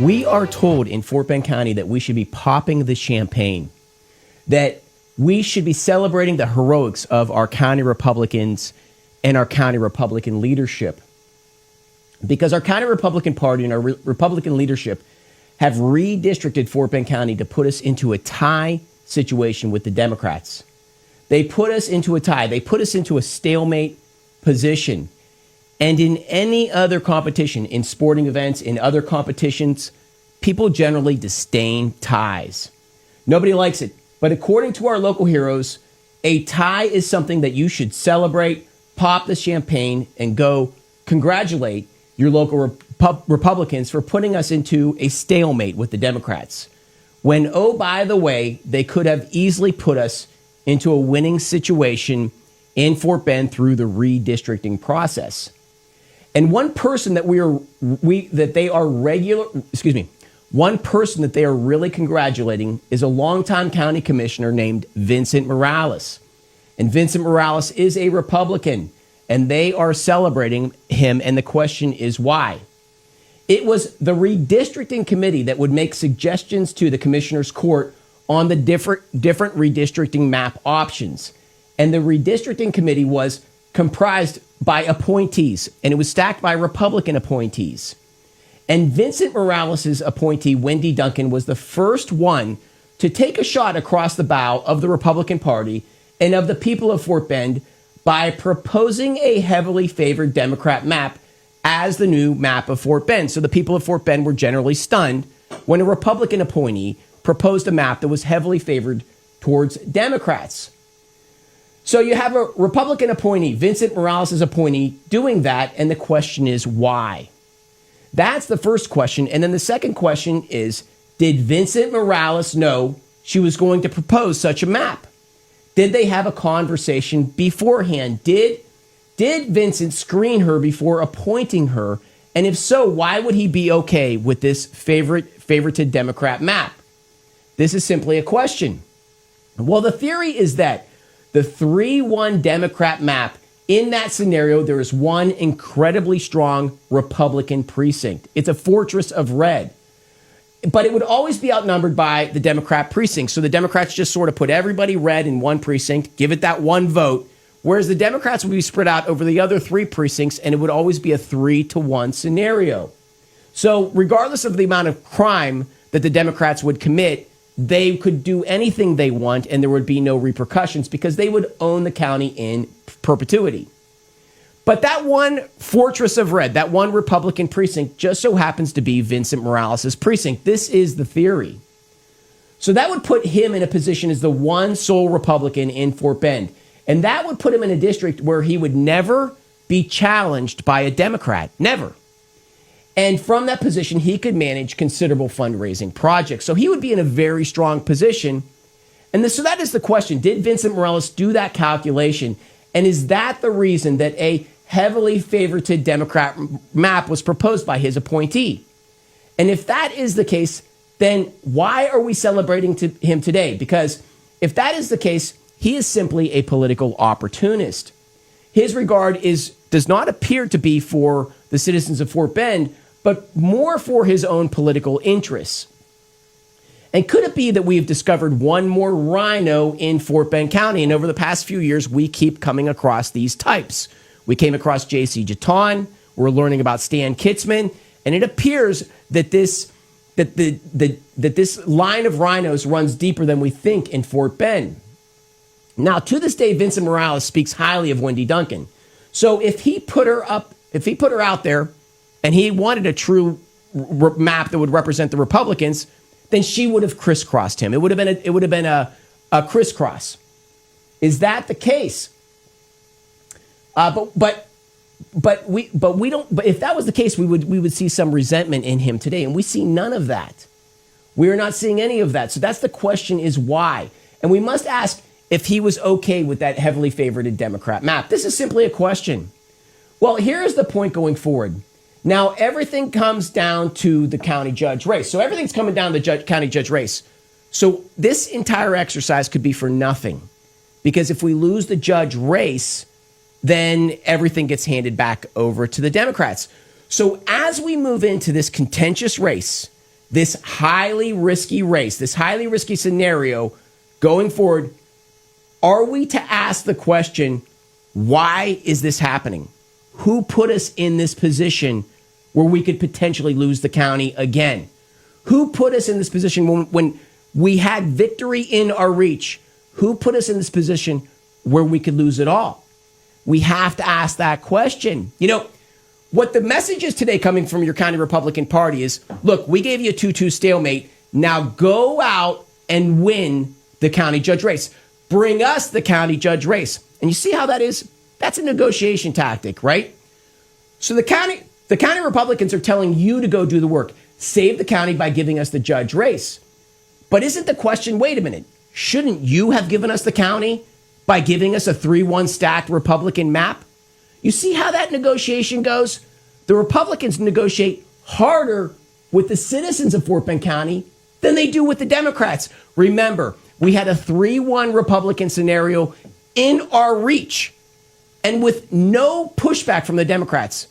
We are told in Fort Bend County that we should be popping the champagne, that we should be celebrating the heroics of our county Republicans and our county Republican leadership. Because our county Republican Party and our Republican leadership have redistricted Fort Bend County to put us into a tie situation with the Democrats. They put us into a tie. They put us into a stalemate position. And in any other competition, in sporting events, in other competitions, people generally disdain ties. Nobody likes it. But according to our local heroes, a tie is something that you should celebrate, pop the champagne, and go congratulate your local Republicans for putting us into a stalemate with the Democrats. When, oh, by the way, they could have easily put us into a winning situation in Fort Bend through the redistricting process. And one person that they are really congratulating is a longtime county commissioner named Vincent Morales. And Vincent Morales is a Republican, and they are celebrating him. And the question is why? It was the redistricting committee that would make suggestions to the commissioner's court on the different redistricting map options. And the redistricting committee was comprised by appointees, and it was stacked by Republican appointees. And Vincent Morales' appointee, Wendy Duncan, was the first one to take a shot across the bow of the Republican Party and of the people of Fort Bend by proposing a heavily favored Democrat map as the new map of Fort Bend. So the people of Fort Bend were generally stunned when a Republican appointee proposed a map that was heavily favored towards Democrats. So you have a Republican appointee, Vincent Morales' appointee, doing that, and the question is why? That's the first question. And then the second question is, did Vincent Morales know she was going to propose such a map? Did they have a conversation beforehand? Did Vincent screen her before appointing her? And if so, why would he be okay with this favorited Democrat map? This is simply a question. Well, the theory is that the 3-1 Democrat map, in that scenario, there is one incredibly strong Republican precinct. It's a fortress of red. But it would always be outnumbered by the Democrat precinct. So the Democrats just sort of put everybody red in one precinct, give it that one vote, whereas the Democrats would be spread out over the other 3 precincts, and it would always be a 3-1 scenario. So regardless of the amount of crime that the Democrats would commit, they could do anything they want and there would be no repercussions because they would own the county in perpetuity. But that one fortress of red, that one Republican precinct, just so happens to be Vincent Morales' precinct. This is the theory. So that would put him in a position as the one sole Republican in Fort Bend. And that would put him in a district where he would never be challenged by a Democrat. Never. And from that position, he could manage considerable fundraising projects. So he would be in a very strong position. And so that is the question. Did Vincent Morales do that calculation? And is that the reason that a heavily favorited Democrat map was proposed by his appointee? And if that is the case, then why are we celebrating him today? Because if that is the case, he is simply a political opportunist. His regard does not appear to be for the citizens of Fort Bend, but more for his own political interests. And could it be that we have discovered one more rhino in Fort Bend County? And over the past few years, we keep coming across these types. We came across J.C. Jeton. We're learning about Stan Kitzman. And it appears that this line of rhinos runs deeper than we think in Fort Bend. Now, to this day, Vincent Morales speaks highly of Wendy Duncan. So if he put her out there, and he wanted a true map that would represent the Republicans, then she would have crisscrossed him. It would have been a crisscross. Is that the case? But if that was the case, we would see some resentment in him today, and we see none of that. We are not seeing any of that. So that's the question: is why? And we must ask if he was okay with that heavily favored Democrat map. This is simply a question. Well, here's the point going forward. Now, everything comes down to the county judge race. So everything's coming down to the county judge race. So this entire exercise could be for nothing. Because if we lose the judge race, then everything gets handed back over to the Democrats. So as we move into this contentious race this highly risky race, this highly risky scenario going forward, are we to ask the question, why is this happening? Who put us in this position where we could potentially lose the county again? Who put us in this position when we had victory in our reach? Who put us in this position where we could lose it all? We have to ask that question. You know, what the message is today coming from your county Republican Party is, look, we gave you a 2-2 stalemate. Now go out and win the county judge race. Bring us the county judge race. And you see how that is? That's a negotiation tactic, right? So the county Republicans are telling you to go do the work. Save the county by giving us the judge race. But isn't the question, wait a minute, shouldn't you have given us the county by giving us a 3-1 stacked Republican map? You see how that negotiation goes? The Republicans negotiate harder with the citizens of Fort Bend County than they do with the Democrats. Remember, we had a 3-1 Republican scenario in our reach. And with no pushback from the Democrats,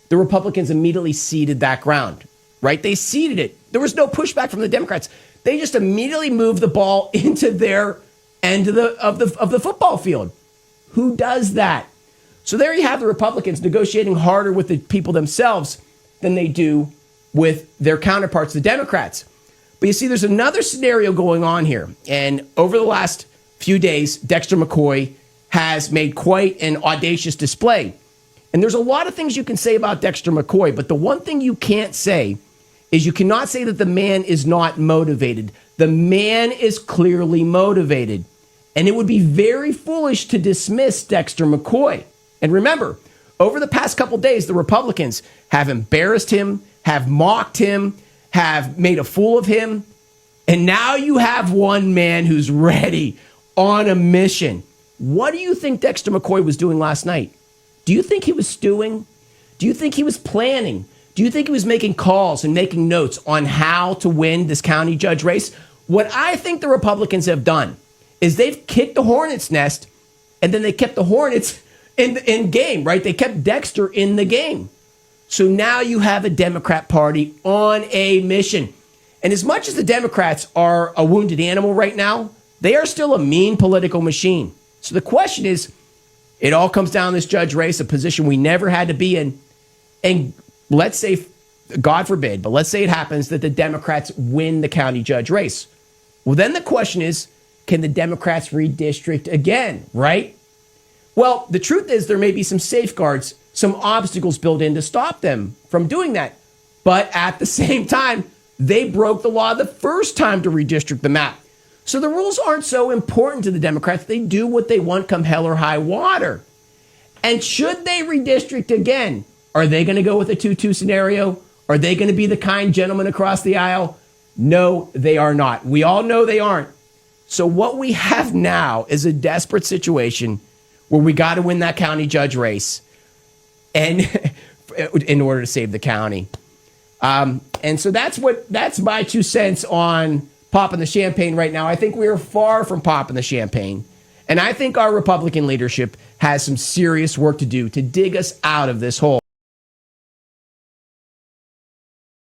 the Republicans immediately ceded that ground, right? They ceded it. There was no pushback from the Democrats. They just immediately moved the ball into their end of the football field. Who does that? So there you have the Republicans negotiating harder with the people themselves than they do with their counterparts, the Democrats. But you see, there's another scenario going on here. And over the last few days, Dexter McCoy has made quite an audacious display. And there's a lot of things you can say about Dexter McCoy, but the one thing you can't say is you cannot say that the man is not motivated. The man is clearly motivated. And it would be very foolish to dismiss Dexter McCoy. And remember, over the past couple days, the Republicans have embarrassed him, have mocked him, have made a fool of him. And now you have one man who's ready on a mission. What do you think Dexter McCoy was doing last night? Do you think he was stewing? Do you think he was planning? Do you think he was making calls and making notes on how to win this county judge race? What I think the Republicans have done is they've kicked the hornet's nest, and then they kept the Hornets in game, right? They kept Dexter in the game. So now you have a Democrat Party on a mission. And as much as the Democrats are a wounded animal right now, they are still a mean political machine. So the question is, it all comes down to this judge race, a position we never had to be in. And let's say, God forbid, but let's say it happens that the Democrats win the county judge race. Well, then the question is, can the Democrats redistrict again, right? Well, the truth is there may be some safeguards, some obstacles built in to stop them from doing that. But at the same time, they broke the law the first time to redistrict the map. So the rules aren't so important to the Democrats. They do what they want come hell or high water. And should they redistrict again, are they going to go with a 2-2 scenario? Are they going to be the kind gentleman across the aisle? No, they are not. We all know they aren't. So what we have now is a desperate situation where we got to win that county judge race and in order to save the county. And so that's my 2 cents on popping the champagne right now. I think we are far from popping the champagne. And I think our Republican leadership has some serious work to do to dig us out of this hole.